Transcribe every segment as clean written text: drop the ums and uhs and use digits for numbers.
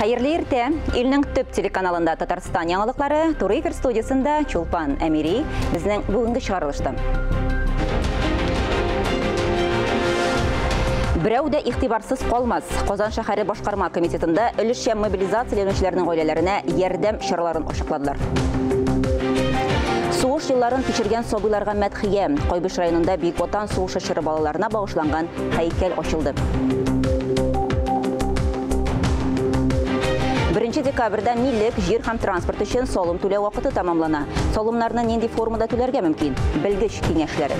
Hayırlı erте, ilning tüp telekanalında Tatarstan yanılıkları Tur Efir studiyasında Çulpan Emiri bizning bugungi çıkarılıştı. Birevde ihtibarsız olmaz. Qozan şahari Boşqarma Komitetinde ülüşe mobilizatsiyalanışlarının ailelerine yerdem şaraların oşakladılar. Soğuş yılların keçirgen sobularga madhiye, Qoybuş rayonunda Büyük Vatan soğuş aşırı balalarına bağışlangan heykel açıldı. 1 dekabrda millik jir ham transport için solum tule vaqti tamamlana. Solumlarını nendi formada tülerge mümkün. Bilgiç kengeşleri.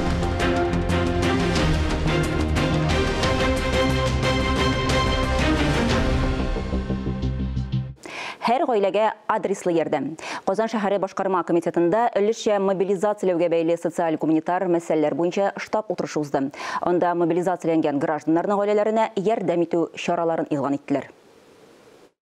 Her oilega adresli yerdem. Qozan şahari Boşqarma Komitetinde ülüşe mobilizatsiyaga beyli sotsial-humanitar meseleler boyunca ştab oturuşu uzdı. Onda mobilizatsiyalangan grajdanlarning oilelerine yerdem etu şaraların ilgan ettiler.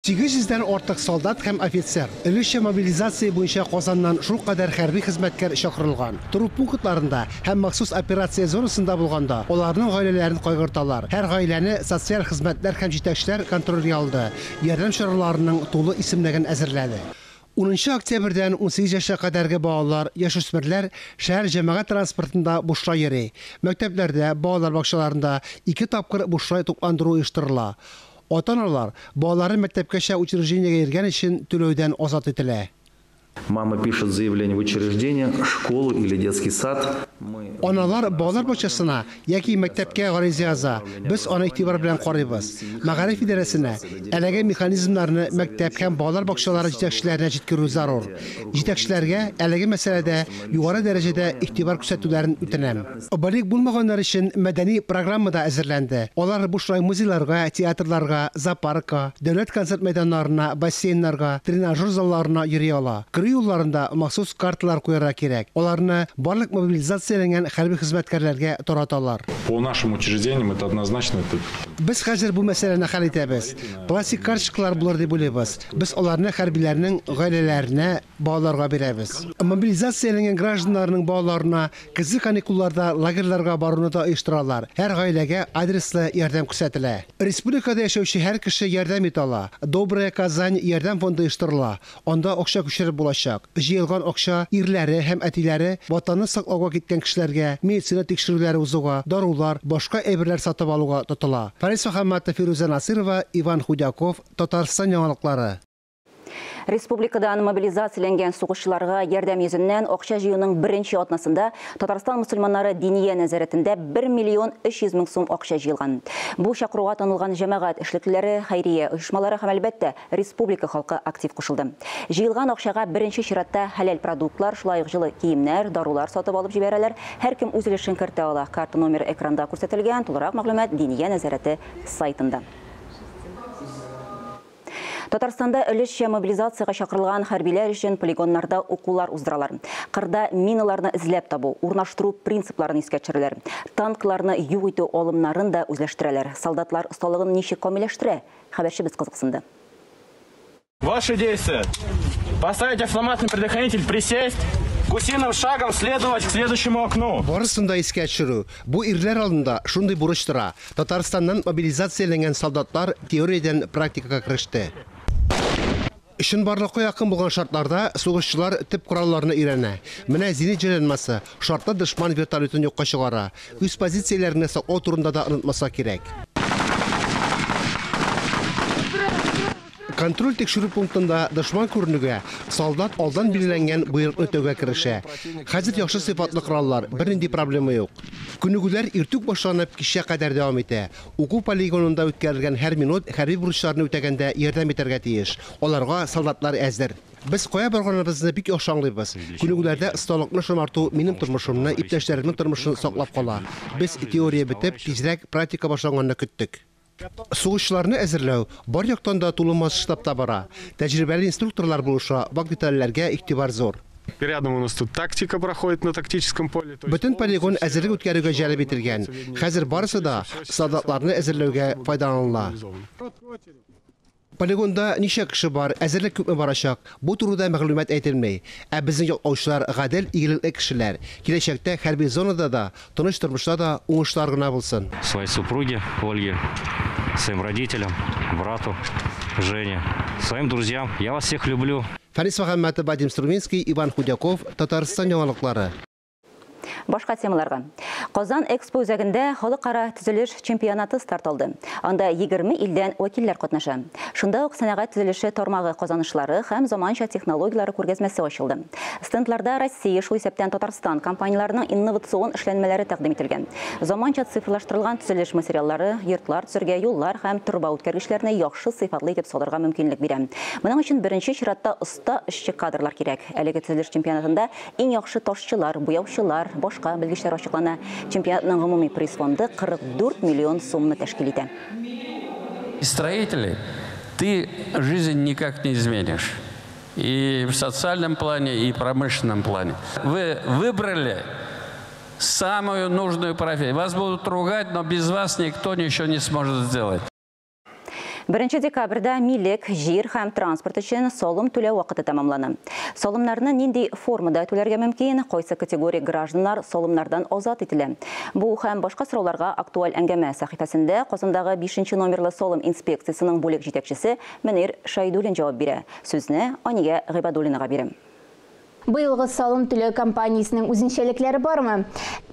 800'den ortak soldat hem ofitser. Ülüşe mobilizatsiya boyunca Qozandan şu kadar harbiy hizmetkar çakırılgan. Turup punktlarında hem maxsus operatsiya zonasında bulganda onların ailelerini qaygırtalar. Her aileni sosyal hizmetler hem jetekçiler kontrolü aldı. Yardım şaralarının tolu isimlerini әзірләді. 10 oktyabrdan 18 yaşa kadarki bağlar, yaşösmürler şehir cemaat transportunda boşra yeri. Mekteplerde, bağlar bakşalarında 2 tapkır boşra toplandırı uyuştırıla. Ota-analar балаларын мектепкече учреждениеге кирген için төлөөдөн азат этиле. Мама пишет заявление в учреждение, школу или детский сад. Analar bağlar boçasına yaki mektepke garize yaza. Biz ona itibar bilen qarayız. Magarif idarasına elege mexanizmlarını mektep hem bağlar boçaları jetekçilerine jetkirүү zarur. Jetekçilerge elege meselede yukarı derecede itibar kürsətülerini ütenem. Balik bulmaganlar için medeni programı da әзірленді. Onlar boşray muzeylarga, teatrlarga, zooparka, devlet konsert meydanlarına, basseynlarga, trenajör zallarına yürüyorlar. Yollarında maxsus kartlar koyarak gerek. Onlarını barlık mobilizatsiyalangan harbiy hizmetkarlarga taratalar. По нашим учреждениям это однозначно. Biz hazır bu meseleni hal etemiz. Plastik kartçıklar bulur deb biliriz. Biz onlarını harbiylerinin ailelerine bağlarga beremiz. Mobilizatsiyalangan grajdanlarning bağlarına kızı kanikullarda lagerlarga barını da uyuşturalar. Her ailege adresli yardım kürsetilir. Respublikada yaşayan her kişi yardım etala. Dobraya Kazan yardım fondu uyuşturula. Onda okşa küçürüp bulaşacak. Jiyilgan okşa irleri hem etileri vatanı saklauga gitken kişilerge medisina tekşirүүлeri uzuga, darular, başka eberler satıp aluga tutula. Paris Muhammadov, Firuza Nasirova, Ivan Hudyakov, Tatarstan yanılıkları. Respublikadan mobilizatsiyalangan soğuşçularga yerdam yüzünden okşa jiyuning birinchi atnasında Tatarstan musulmanları diniye nazaretinde 1.300.000 so'm okşa jiyilgan. Bu şaqruğa tanılgan cemaat işlikleri, hayriye uyuşmaları ham albatta respublika halkı aktiv qo'shildi. Jiyilgan okşaga birinchi shiratda halal produktlar, şulayıq жылы kiyimler, darular satıp alıp jiberalar. Her kim o'z uleshin kirita ola. Karta nomer ekranda ko'rsatilgan. To'liq ma'lumot diniye nazarati saytında. Tatarstanda ülüşe mobilizatsiyaga çakırılgan harbiler için poligonlarda okular uzdıralар. Qırda minalarını izlep tabu, urnaştırу принципларын eske çiriler. Tanklarını yuğutu olımların da özleştireler. Soldatlar ustalığını nişi komilleştire. Haberçi biz kızıqsındı. Ваши действия. Поставить автоматный предохранитель, присесть, гусиным шагом следовать к следующему окну. Barısında eske çürü. Bu irler alında şunday buruştura. Tatarstan'dan mobilizatsiyalangan soldatlar teoriyeden praktikaga kirişti. İşin barlıqqa yakın bulgan şartlarda soğuşçular tip kurallarını öğrene. Mine zini celenmesi, şartla düşman vertolyotunu yokka çıgara. Üst pozisiyelerini saklao turunda da unutmasa gerek. Kontrol tekşürü punktunda düşman көрінуге soldat aldan belirlengen buyruqni ötөөгө kirişe. Hazır yaxşı sıfatlı kurallar, birindi problemi yok. Күнүгүлөр irtük başlanıp kişiye kadar devam ete. Oku poligonunda ötkərilgen her minut harbiy buruşlarını ötegende yardım eterge tiyiş. Olarga soldatlar әзір. Biz qoya barganыбызны bik oxşanlıyız. Күнүгүлөрдө ıstalıqны şomartуу menin turmuşumny, ipteşlerimin turmuşunu saklap qala. Biz teoriya bitip, tezrek praktika başlanganını küttük. Soğuşçularını әзірлеу бар яктан да тулымас штабта бара. Тәҗрибәле инструкторлар булыша, бак детальләргә игътибар зор. Рядом у нас тут тактика проходит на тактическом поле. Bütün poligon әзерлек үткәрүгә җәлеп ителгән. Хәзер барысы да солдатларны әзерләүгә файдаланыла. Poligonda nişe kişi var, әзерлек күпме барачак. Bu турыда мәгълүмат әйтелмәй. Ә безнең яклаучылар гадел, игелекле кешеләр. Киләчәктә хәрби зонада да, тыныч тормышта да уңышлар гына булсын. Своей супруге Ольге, своим родителям, брату Жене, своим друзьям. Я вас всех люблю. Фарис Мөхәммәтов, Вадим Струминский, Иван Худяков, Татарстан яңалыклары. Башка темаларга. Казан Экспо үзәгендә халыкара төзелеш чемпионаты старт алды. Анда 20 илдән вәкилләр катнаша. Шунда ук сәнәгать төзелеше тармагы казанышлары һәм заманча технологиялары күргәзмәсе ачылды. Стендларда Россия, шул исәптән Татарстан компанияларының инновацион эшләнмәләре тәкъдим ителгән. Заманча цифрлаштырылган төзелеш материаллары, йортлар төзергә юллар һәм торба үткәргечләрне яхшы сыйфатлы итеп салырга мөмкинлек бирә. Моның өчен беренче чиратта оста эшче кадрлар кирәк. Әлеге төзелеш чемпионатында иң яхшы ташчылар, буяучылар, башка белгечләр ачыклана. Чемпионатның гомуми приз фонды 44 миллион сумны тәшкил итә. Строители, ты жизнь никак не изменишь. И в социальном плане, и в промышленном плане. Вы выбрали самую нужную профессию. Вас будут ругать, но без вас никто ничего не сможет сделать. 1 декабрьдә милек, җир һәм транспорт өчен салым түләү вакыты тәмамлана. Салымнарны нинди формада түләргә мөмкин, кайсы категория гражданнар салымнардан азат ителә. Бу һәм башка сорауларга актуаль әңгәмә сәхифәсендә Казандагы 5-нче номерлы салым инспекциясының бүлек җитәкчесе Мөнир Шайдуллин җавап бирә. Сүзне Анигә Гыйбадуллинага бирәм. Быелгы салым түләү кампаниясының үзенчәлекләре бармы?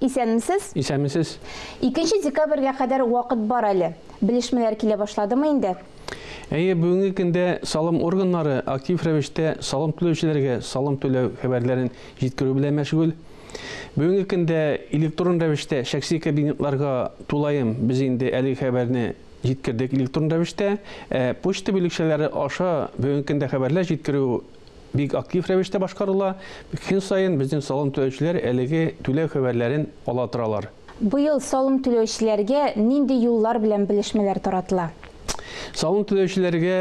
Исәнмесез? Исәнмесез. 2 декабрьгә кадәр вакыт бар әле. Белешмәләр килә башладымы инде? Бүгенге көндә салым органнары актив рәвештә салым түләүчеләргә салым түләү хәбәрләрен җиткерү белән мәшгуль. Бүгенге көндә электрон рәвештә шәхси кабинетларга тулаем без инде әлеге хәбәрне җиткердек электрон рәвештә. Почта бүлекчәләре аша бүгенге көндә хәбәрләр җиткерү бик актив рәвештә башкарыла. Көн саен безнең салым түләүчеләр әлеге түләү хәбәрләрен ала торалар. Быел салым түләүчеләргә нинди юллар белән белешмәләр таратыла? Салым түләүчеләргә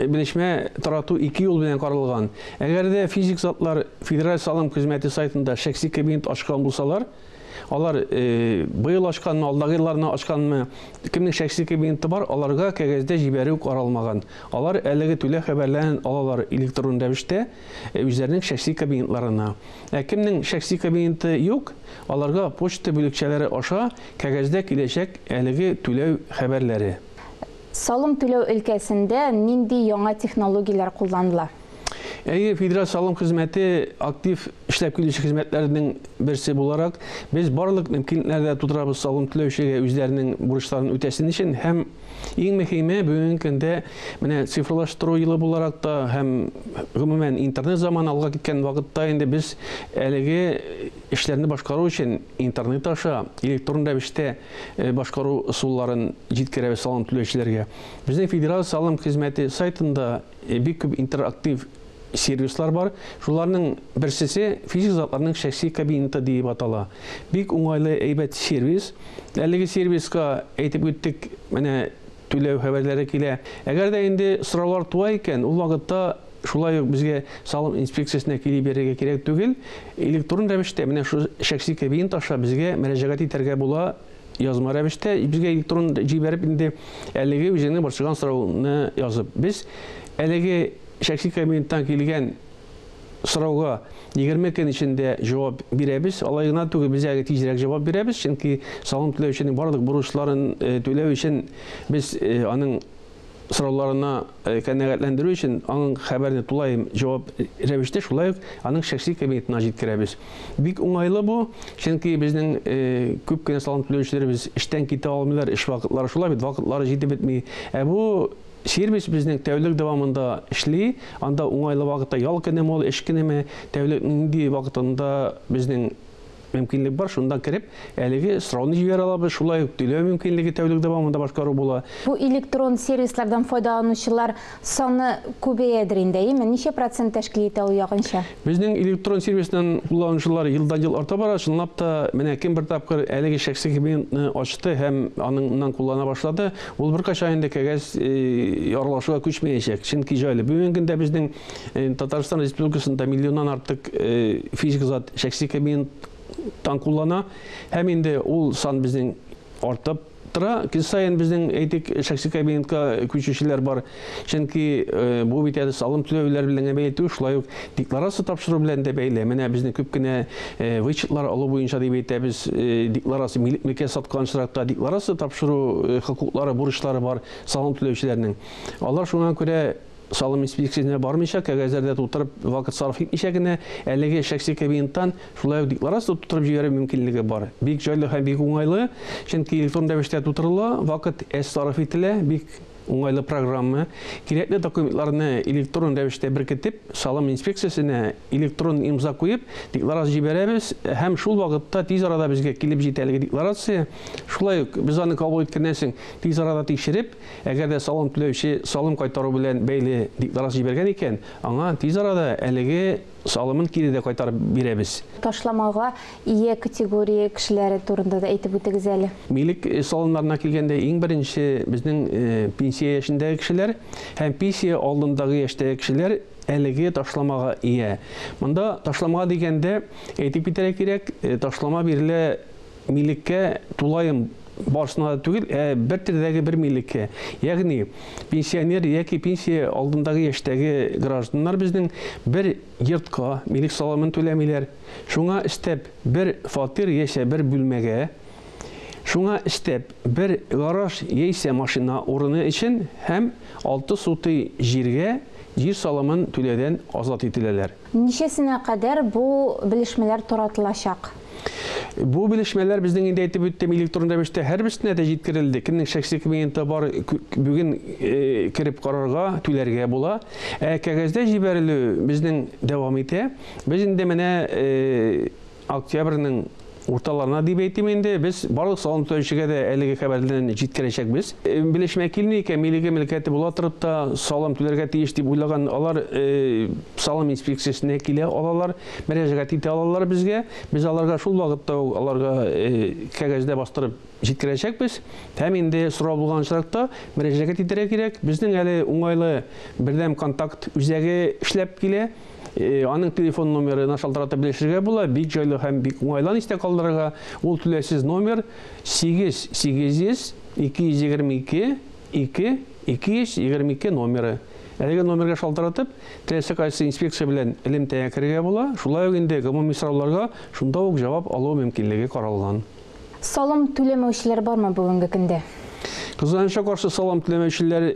белешмә тарату 2 юл белән каралган. Әгәр дә физик затлар федераль салым хезмәте сайтында шәхси кабинет ачкан булсалар, алар быел ачканны, алдагы елларны ачканны, кемнең шәхси кабинеты бар, аларга кәгазьдә җибәрү каралмаган. Алар әлеге түләү хәбәрләрен алалар электрон рәвештә үзләренең шәхси кабинетларына. Кемнең шәхси кабинеты юк, аларга почта бүлекчәләре аша кәгазьдә киләчәк әлеге түләү хәбәрләре. Салым түләү өлкәсендә нинди яңа технологиялар кулланыла? Федераль салым хезмәте актив эшләп килүче хезмәтләрнең берсе буларак, без барлык мөмкинлекләрдә тудырабыз салым түләүчегә үзләренең бурычларын үтәсен өчен һәм иң мөһиме бүгенге көндә менә цифрлаштыру елы буларак та һәм гомумән интернет заманы алга киткән вакытта инде без әлеге эшләрне башкару өчен интернет аша электрон рәвештә башкару ысулларын җиткерәбез салым түләүчеләргә. Безнең федераль салым хезмәте сайтында бик күп интерактив сервислар бар. Шуларның берсесе физик затларның шәхси кабинеты дип атала. Бик уңайлы әйбәт сервис. Әлеге сервиска әйтеп үттек, менә түләү хәбәрләре килә. Әгәр дә инде сораулар туа икән, ул вакытта шулай ук безгә салым инспекциясына килеп бирергә кирәк түгел. Электрон рәвештә менә шу шәхси кабинет аша безгә мөрәҗәгать итәргә була. Язма рәвештә безгә электрон җибәреп инде әлеге үзенең борчыган сорауны язып. Без әлеге шәхси кабинеттан килгән сорауга 20 көн эчендә җавап бирәбез. Алай гына түгел, без әле тизрәк җавап бирәбез, чөнки салым түләүченең барлык бурычларын түләү өчен без аның сорауларына канәгатьләндерү өчен аның хәбәрне тулаем җавап рәвештә шулай ук аның шәхси кабинетына җиткерәбез. Бик уңайлы бу, чөнки безнең күп кенә салым түләүчеләребез эштән китә алмыйлар, эш вакытлары шулай бит, вакытлары җитеп бетми. Бу сервис безнең тәүлек дәвамында эшли, анда уңайлы вакытта ял көнеме, ул эш көнеме, тәүлек нинди вакытында безнең мөмкинлек бар, шунда кирип, әлеге сорауны җибәрә алабыз, шулай ук түләү мөмкинлеге тәүлек дәвамында башкару була. Бу электрон сервислардан файдаланучылар саны күбәядер инде, ничә процент тәшкил итә ул ягынча? Безнең электрон сервисның кулланучылары елдан-ел арта бара, чынлап та менә кем бер тапкыр әлеге шәхси кабинетны ачты һәм аннан куллана башлады, ул беркайчан инде кәгазь аралашуга күчмәячәк, чөнки җайлы. Бүгенге көндә безнең Татарстан Республикасында миллионнан артык физик зат шәхси кабинет куллана, һәм инде ул сан безнең артып тутыра. Кез сайын безнең әйтик шәхси кабинетка күчүчеләр бар. Чөнки бу бит әдә салым түләүләр белән бәйле, шулай ук декларация тапшыру белән дә бәйле. Менә безнең күп кенә вычетлар алу буенча дип әйтәбез. Декларация милек саткан чиракта декларация тапшыру хокуклары, бурычлары бар салым түләүчеләрнең. Алар шуңа күрә салым инспекциясына бармыйча, кәгазьләрдә тутырып, вакыт сарыф итмичә генә, әлеге шәхси кабинеттан шулай декларация тутырып җибәрү мөмкинлеге бар. Бик җайлы һәм бик уңайлы, чөнки электрон рәвештә тутырыла, вакыт сарыф ителә, бик уңайлы программа. Кирәкле документларны электрон рәвештә беркетеп, салым инспекциясенә электрон имза куеп, декларация җибәрәбез, һәм шул вакытта тиз арада безгә килеп җитәлеге декларация. Шулай ук без аны кабул иткәннән соң тиз арада тикшереп, әгәр дә салым түләүче салым кайтару белән бәйле декларация җибәргән икән, аңа тиз арада әлеге салымын кире дә кайтарып бирәбез. Ташламага ие категория кешеләре турында да әйтеп үтегез әле. Милек салымнарына килгәндә иң беренче безнең пенсия яшендәге кешеләр һәм пенсия алдындагы яшьтәге кешеләр әлеге ташламага ия. Монда ташламага дигәндә әйтеп битәргә кирәк, ташлама бирелә милеккә тулайым барсына түгел, бер төрдәге бер милеккә. Ягъни пенсионер яки пенсия алдындагы яшьтәге гражданнар безнең бер йортка милек салымын түләмиләр. Шуңа истәп бер фатир яшә бер бүлмәгә, шуңа истәп бер гараж яисә машина урыны өчен һәм 6 сутый җиргә җир салымын түләүдән азат ителәләр. Ничәсенә кадәр бу белешмәләр таратылачак? Бу белешмәләр безнең инде әйтеп үттем, электрон рәвештә һәрберсенә дә җиткерелде. Кемнең шәхси кабинеты бар, бүген кирип карарга, түләргә була. Кәгазьдә җибәрелү безнең дәвам итә. Без инде менә октябрьнең урталарына дип әйтим инде, без барлык салым түләүчегә дә әлеге хәбәрләрне җиткерәчәкбез. Белешмә килми икән, милеге милкәте була торып та салым түләргә тиеш дип уйлаган алар салым инспекциясенә килә алалар, мөрәҗәгать итә алалар безгә. Без аларга шул вакытта аларга кәгазьдә бастырып җиткерәчәкбез. Һәм инде сорау булган чакта мөрәҗәгать итәргә кирәк. Безнең әле уңайлы бердәм контакт үзәге эшләп килә. Аның телефон номерын шалтыратып белешергә була. Бик җайлы һәм бик уңайлы истә калдырырга. Ул түләсез номер 8800 222 222 номеры. Әлеге номерга шалтыратып, теләсә кайсы инспекция белән элемтәгә кергә була. Шулай ук инде гомуми сорауларга шунда ук җавап алу мөмкинлеге каралган. Салым түләмәүчеләр бармы бүгенге көндә? Кызганычка каршы салым түләмәүчеләр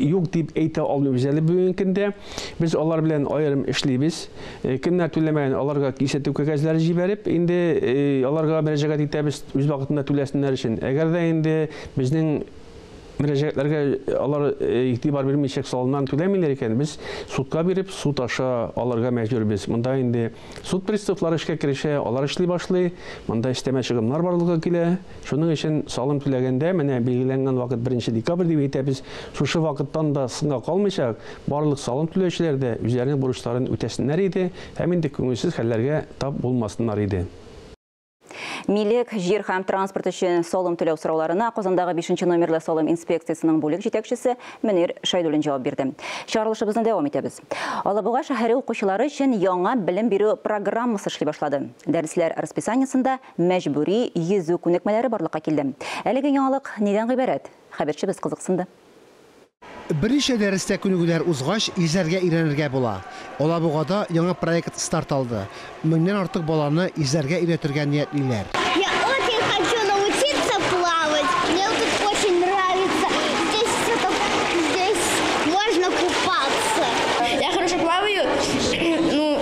юк дип әйтә алмыйбыз әле бүгенге көндә. Без алар белән аерым эшлибез. Кемнәр түләмәгән, аларга кисәтү кәгазьләре җибәреп, инде аларга мөрәҗәгать итәбез үз вакытында түләсеннәр өчен. Әгәр дә инде безнең мөрәҗәгатьләргә алар игътибар бирмичә салымнан түләмиләр икән, без судка биреп, суд аша аларга мәҗбүрбез. Монда инде суд приставлары эшкә керешә, алар эшли башлый. Монда истәмә чыгымнар барлыгы килә. Шуның өчен салым түләгәндә менә билгеләнгән вакыт 1 декабрь дип әйтәбез. Шушы вакыттан да сынга калмыйча, барлык салым түләүчеләр дә үзләренең бурычларын үтәсеннәр иде, һәм инде күңелсез хәлләргә тап булмасыннар иде. Милек, жер һәм транспорт өчен салым түләү сорауларына Казандагы 5 номерлы салым инспекциясының бүлек җитәкчесе Мөнир Шайдуллин җавап бирде. Чыгарылышыбызны дәвам итәбез. Алабуга шәһәре укучылары өчен яңа белем бирү программасы эшли башлады. Дәресләр расписаниясында мәҗбүри йөзү күнекмәләре барлыкка килде. Әлеге яңалык нидән гыйбарәт? Хәбәрчебез кызыксынды. Берничә дәрестә күнегүләр узгач, изәргә өйрәнергә була. Алабугада яңа проект старт алды. 1000-нән артык баланы изәргә өйрәтергә ниятлиләр. Я очень хочу научиться плавать. Мне тут очень нравится. Здесь можно купаться. Я хорошо плаваю,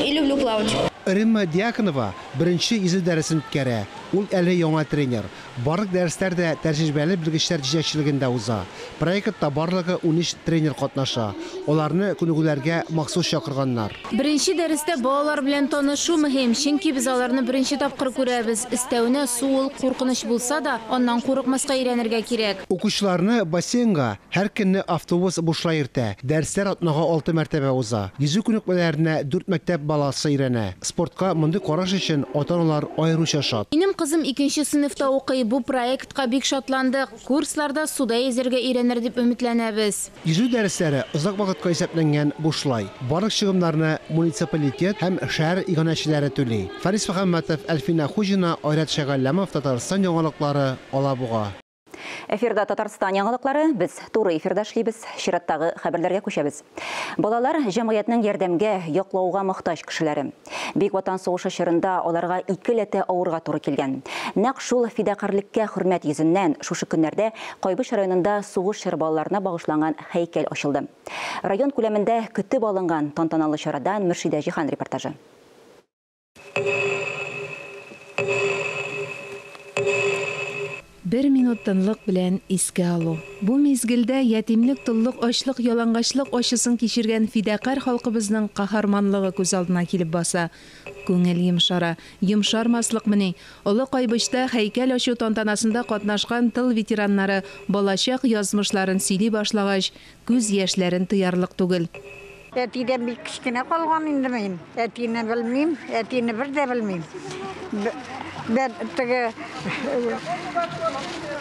и люблю плавать. Римма Дьяконова беренче изү дәресен үткәрә. Ул әле яңа тренер. Барлык дәресләрдә тәҗрибәле белгечләр җитәкчелегендә уза. Проектта барлыгы 13 тренер катнаша. Аларны күнегүләргә махсус чакырганнар. Беренче дәрестә балалар белән танышу мөһим, чөнки без аларны беренче тапкыр күрәбез. Истәүне су куркыныч булса да, аннан курыкмаска өйрәнергә кирәк. Укучыларны бассейнга һәр көнне автобус бушлай йөртә. Дәресләр атнага 6 мәртәбә уза. Йөзү күнекмәләренә 4 мәктәп баласы өйрәнә. Спортка мондый караш өчен ата-аналар аеруча шат. Минем кызым 2нче сыйныфта укый. Бу проектка бик шатландык. Курсларда суда йөзәргә өйрәнер дип өметләнәбез. Йөзү дәресләре озак вакытка исәпләнгән бушлай. Барлык чыгымнарны муниципалитет һәм шәһәр иганәчеләре түли. Фарис Мөхәммәтов, Әлфина Хуҗина, Айрат Шәгәлләмов, Татарстан яңалыклары, Алабуга. Эфирда Татарстан яңалыклары, біз туры эфирда эшлибез, чираттагы хәбәрләргә күчәбез. Балалар җәмгыятьнең ярдәмгә, яклауга мохтаҗ кешеләре. Бик Ватан сугышы чорында аларга 2 ләтә авырга туры килгән. Нәкъ шул фидакарьлеккә хөрмәт йөзеннән шушы көннәрдә Кайбыш районында сугыш чоры балаларына багышланган һәйкәл ачылды. Район күләмендә көтеп алынган тантаналы чарадан Мөршидә Җихан репортажы. Бер минут тынлык белән искә алу. Бу мизгелдә ятимлек, тыллык, ачлык, ялангачлык ачысын кичергән фидакар халкыбызның каһарманлыгы күз алдына килеп баса. Күңел йомшара, йомшармаслыкмыни. Олы Кайбышта һәйкәл ачу тантанасында катнашкан тыл ветераннары балачак язмышларын сөйли башлагач, күз яшьләрен тыярлык түгел. Әтидән бик кечкенә калган инде мин. Әтине белмим, әтине бер дә белмим. Ben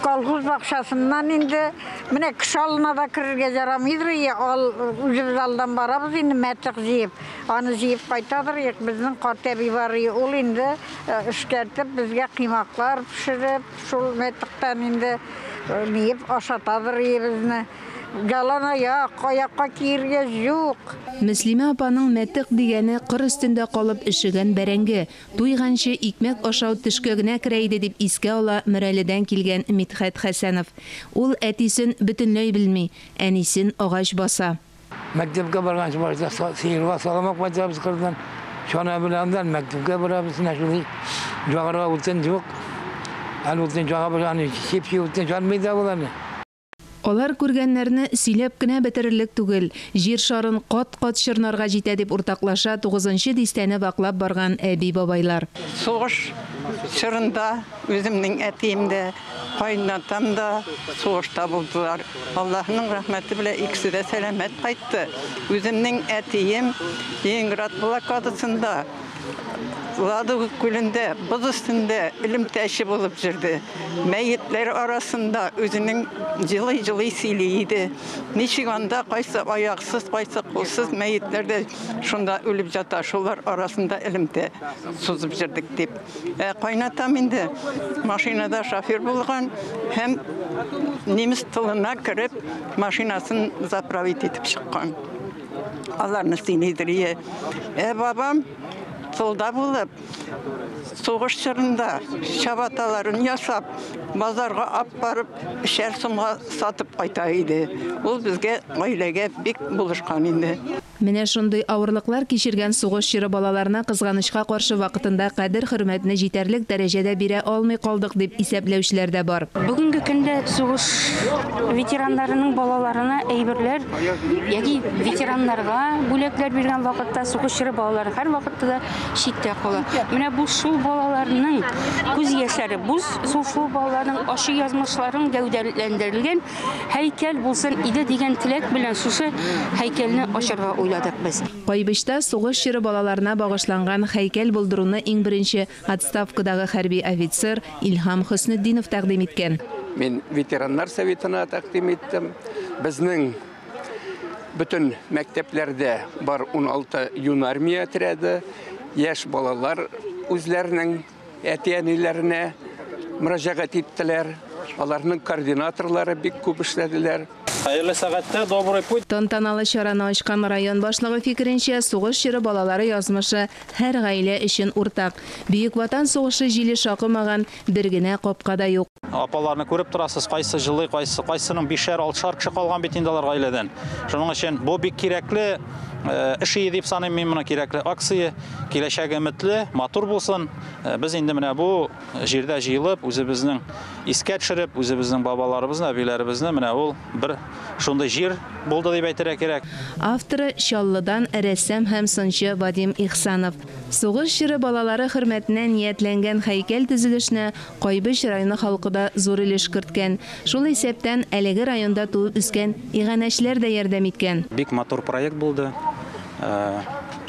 kolhoz bakşasından indi. Mine kış alına da kırırga yaramıydır ya. Üzümüz aldan barabız indi metrek ziyip. Anı ziyip kaytadır ya. Bizden katebi var ya. Ol indi. Işkertip bizge kıymaklar pişirip. Şul metrekten indi. Niyip aşatadır ya bizne. Galana ya, kayakka kiyirge yok. Müslime apanın мәттік дигәне қыр үстендә қалып ішіген бәрәңге. Туйганчы икмәк ашау төшкәгенә керәйде дип искә ала Мөрәледән килгән Митхәт Хәсәнов. Ул әтисен бөтенләй белми, әнисен агач баса. Мәктәпкә барганчы башта сыйырга саламак баҗабыз кырдан. Шона беләндән мәктәпкә барабыз, нәшүли. Җагырга үтен юк. Аны үтен җага белән чепчи үтен җанмыйда буланы. Алар күргәннәрне сөйләп кенә бетерерлек түгел. Җир шарын кат-кат чырнарга җитә дип уртаклаша 9нчы дистәне ваклап барган әби бабайлар. Сугыш чорында үземнең әтиемдә, кайнатам да сугышта булдылар. Аллаһның рәхмәте белән икесе дә сәламәт кайтты. Үземнең әтием Ленинград блокадасында Ладога күлендә, боз өстендә илемтәше булып җирде. Мәйетләр арасында үзенең җылый-җылый сөйләйде. Ничек анда кайсы аяксыз, кайсы кулсыз мәйетләрдә шунда үлеп жата, шулар арасында илемтә сузып җирдек дип. Кайнатам инде машинада шофер булган һәм немец тылына кирип машинасын заправить итеп чыккан. Аларны сөйләйдер. Бабам Солда булып, сугыш чорында чабаталарын ясап, базарга ап барып, шәр сумга сатып кайта иде. Ул безгә гаиләгә бик булышкан инде. Менә шундый авырлыклар кичергән сугыш чоры балаларына кызганычка каршы вакытында кадер-хөрмәтне җитәрлек дәрәҗәдә бирә алмый калдык дип исәпләүчеләр дә бар. Бүгенге көндә сугыш ветераннарының балаларына әйберләр, яки ветераннарга бүләкләр биргән вакытта сугыш чоры балалары һәр вакытта да читтә кала. Менә бу шул балаларның күз яшьләре, бу шул балаларның ашы язмышларын гәүдәләндерелгән һәйкәл булсын иде дигән теләк белән шушы һәйкәлне ачарга уйладык без. Кайбышта сугыш чоры балаларына багышланган һәйкәл булдыруны иң беренче отставкадагы хәрби офицер Илһам Хөснетдинов тәкъдим иткән. Мен ветераннар советына тәкъдим иттем. Безнең бүтән мәктәпләрдә бар 16 юнармия отряды, яшь балалар үзләренең әти-әниләренә мөрәҗәгать иттеләр. Аларның координаторлары бик күп эшләделәр. Хәерле сәгатьтә добрый путь. Тантаналы чараны ачкан район башлыгы фикеренчә, сугыш чоры балалары язмышы һәр гаилә өчен уртак. Бөек Ватан сугышы җиле шакымаган бер генә капка да юк. Апаларны күреп торасыз, кайсы җылы, кайсының 5-6 кеше калган бит инде алар гаиләдән. Шуның өчен бу бик кирәкле эше дип саныйм мин моны, кирәкле акция, киләчәге өметле, матур булсын. Без инде менә бу җирдә җыелып, үзебезнең искә төшереп, үзебезнең бабаларыбызны, әбиләребезне менә ул бер шундый җир булды дип әйтергә кирәк. Авторы Чаллыдан рәссам һәм сынчы Вадим Ихсанов. Сугыш чоры балалары хөрмәтенә ниятләнгән һәйкәл төзелешенә Кайбыш районы халкы да зур өлеш керткән. Шул исәптән әлеге районда туып үскән иганәчләр дә ярдәм иткән. Бик матур проект булды.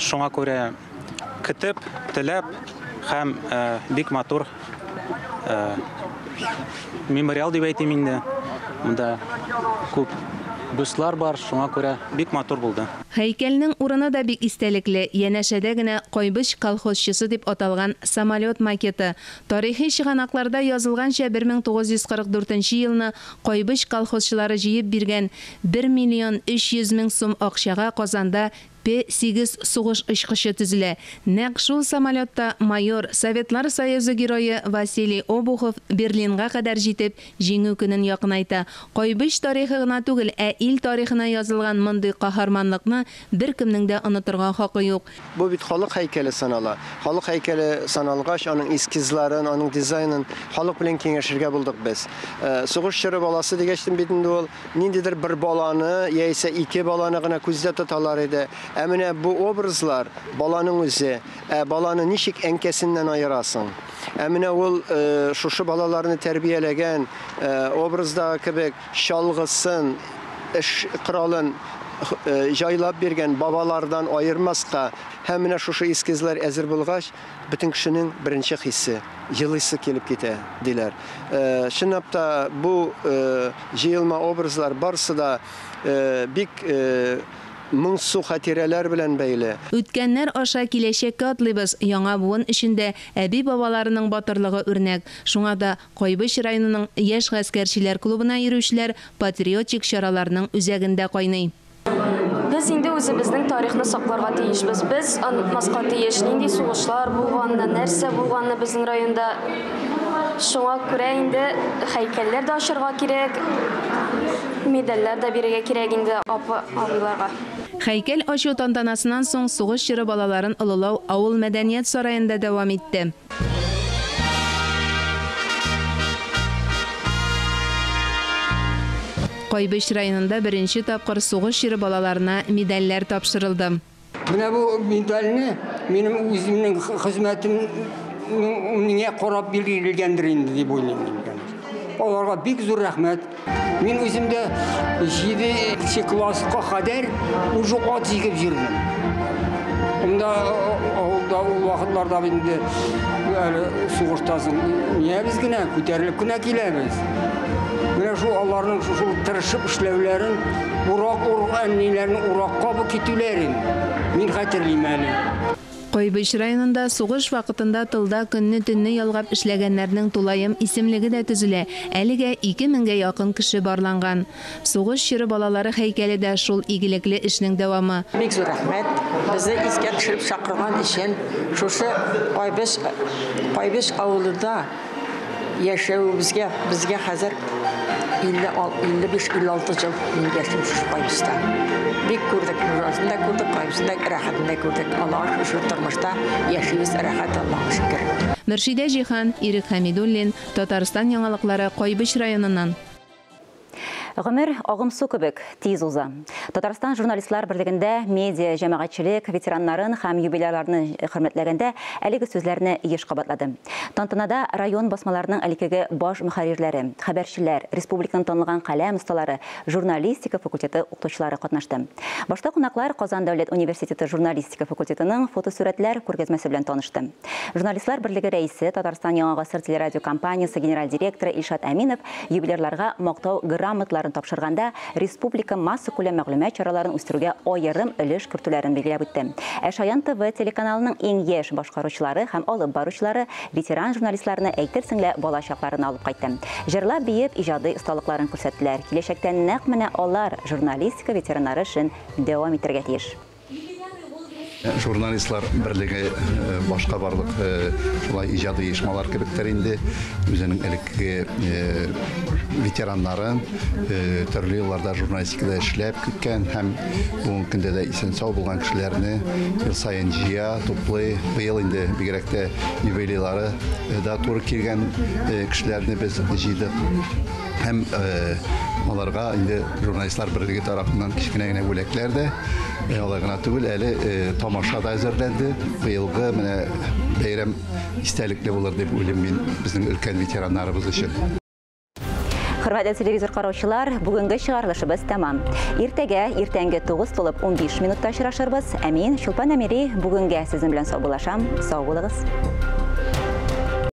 Шуңа күрә көтеп, теләп һәм бик матур мемориал дип әйтим инде. Монда күп буслар бар, шуңа күрә бик матур булды. Һәйкәлнең урыны да бик истәлекле. Янәшәдә генә Койбыш колхозчысы дип аталган самолет макеты. Тарихи чыганакларда язылганча 1944 елны Койбыш колхозчылары җыеп биргән 1,3 миллион сум акчага Казанда P-8 сугыш очкычы төзелә. Нәкъ шул самолетта майор, Советлар Союзы герое Василий Обухов Берлинга кадәр җитеп, җиңү көнен якынайта. Койбыш тарихы гына түгел, ә ил тарихына язылган мондый каһарманлыкны беркемнең дә онытырга хакы юк. Бу бит халык һәйкәле санала. Халык һәйкәле саналгач, аның эскизларын, аның дизайнын халык белән киңәшергә булдык без. Сугыш чоры баласы дигәчтен бит инде ул ниндидер бер баланы, яисә ике баланы гына күздә тоталар иде. Әмінә бу образлар баланың үзе, баланы ничек әнкәсеннән айырасың. Әмінә ул шушы балаларны тәрбияләгән образда кебек шалгысын, эш коралын җайлап биргән бабалардан айырмаска, һәм менә шушы эскизлар әзер булгач, бөтен кешенең беренче хиссе, җылысы килеп китә, диләр. Чынлап та бу җыелма образлар барысы да бик моңсу хатирәләр белән бәйле. Үткәннәр аша киләчәккә атлыйбыз. Яңа буын эчендә әби бабаларының батырлыгы үрнәк. Шуңа да Койбыш районының яшь гаскәрчеләр клубына йөрүчеләр патриотик чараларның үзәгендә кайный. Без инде үзебезнең тарихны сакларга тиешбез. Без онытмаска тиеш. Нинди сугышлар булганны, нәрсә булганны безнең районда. Шуңа күрә инде һәйкәлләр дә ачырга кирәк. Медальләр дә бирергә кирәк инде абыйларга. Һәйкәл ачу тантанасыннан соң сугыш чоры балаларын ылылау авыл мәдәният сараенда дәвам итте. Койбыш районында беренче тапкыр сугыш чоры балаларына медальләр тапшырылды. Менә бу медальне минем үземнең хезмәтем миңа карап бирелгәндер инде дип уйлыйм. Аларга бик зур рәхмәт. Мин үземдә 7 класска кадәр уже ат җигеп йөрдем. Унда авылда ул вакытларда инде сугыштасың. Нигә без генә күтәрелеп кенә киләбез. Менә шул аларның шул тырышып эшләүләрен, урак урганниләрне уракка бу китүләрен мин хәтерлим әле. Койбыш районында сугыш вакытында тылда көнне-төнне ялгап эшләгәннәрнең тулаем исемлеге дә төзелә. Әлегә 2000гә якын кеше барланган. Сугыш чоры балалары һәйкәле дә шул игелекле эшнең дәвамы. Бик зур рәхмәт. Безне искә төшереп чакырган өчен шушы Койбыш авылында яшәүебезгә безгә хәзер 55-56 ел мин яшим шушы Койбышта. Бик күрдек, Нуразында күрдек, Койбышында рәхәтендә күрдек. Алар шушы тормышта яшибез рәхәт, Аллаһка шөкер. Мөршидә Җихан, Ирек Хәмидуллин, Татарстан яңалыклары, Койбыш районыннан. Гомер агымсу кебек тиз уза. Татарстан журналистлар берлегендә медиа җәмәгатьчелек ветераннарын һәм юбилейларны хөрмәтләгәндә әлеге сүзләрне еш кабатлады. Тантанада район басмаларының элекеге баш мөхәррирләре, хәбәрчеләр, республиканың танылган каләм осталары, журналистика факультеты укытучылары катнашты. Башта кунаклар Казан дәүләт университеты журналистика факультетының фотосурәтләр күргәзмәсе белән танышты. Журналистлар берлеге рәисе, Татарстан Яңа гасыр телерадио компаниясе генераль директоры Илшат Әминов юбилейларга мактау грамоталарын тапшырганда республика масса күләм мәгълүмат чараларын үстерүгә аерым өлеш кертүләрен билгеләп үтте. Шаян ТВ телеканалының иң яшь башкаручылары һәм алып баручылары ветеран журналистларны әйтерсең лә балачакларын алып кайтты. Җырлап биеп иҗади осталыкларын күрсәттеләр. Киләчәктә нәкъ менә алар журналистика ветераннары өчен дәвам итәргә тиеш. Журналистлар берлеге башка барлык шулай иҗади оешмалар кебектер инде үзенең элекке ветераннарын төрле елларда журналистикада эшләп киткән һәм бүгенге көндә дә исән-сау булган кешеләрне ел сайын җыя, туплый. Быел инде бигрәк тә юбилейлары да туры килгән кешеләрне без җыйдык. Һәм аларга инде журналистлар берлеге тарафыннан кичкенә генә бүләкләр дә алар гына түгел, әле тамаша да әзерләнде. Быелгы менә бәйрәм истәлекле булыр дип уйлыйм мин безнең өлкән ветераннарыбыз өчен. Хөрмәтле телевизор караучылар, бүгенге чыгарылышыбыз тәмам. Иртәгә, иртәнге 9 тулып 15 минутта очрашырбыз. Мин Чулпан Әмири бүгенгә сезнең белән сау булашам. Сау булыгыз.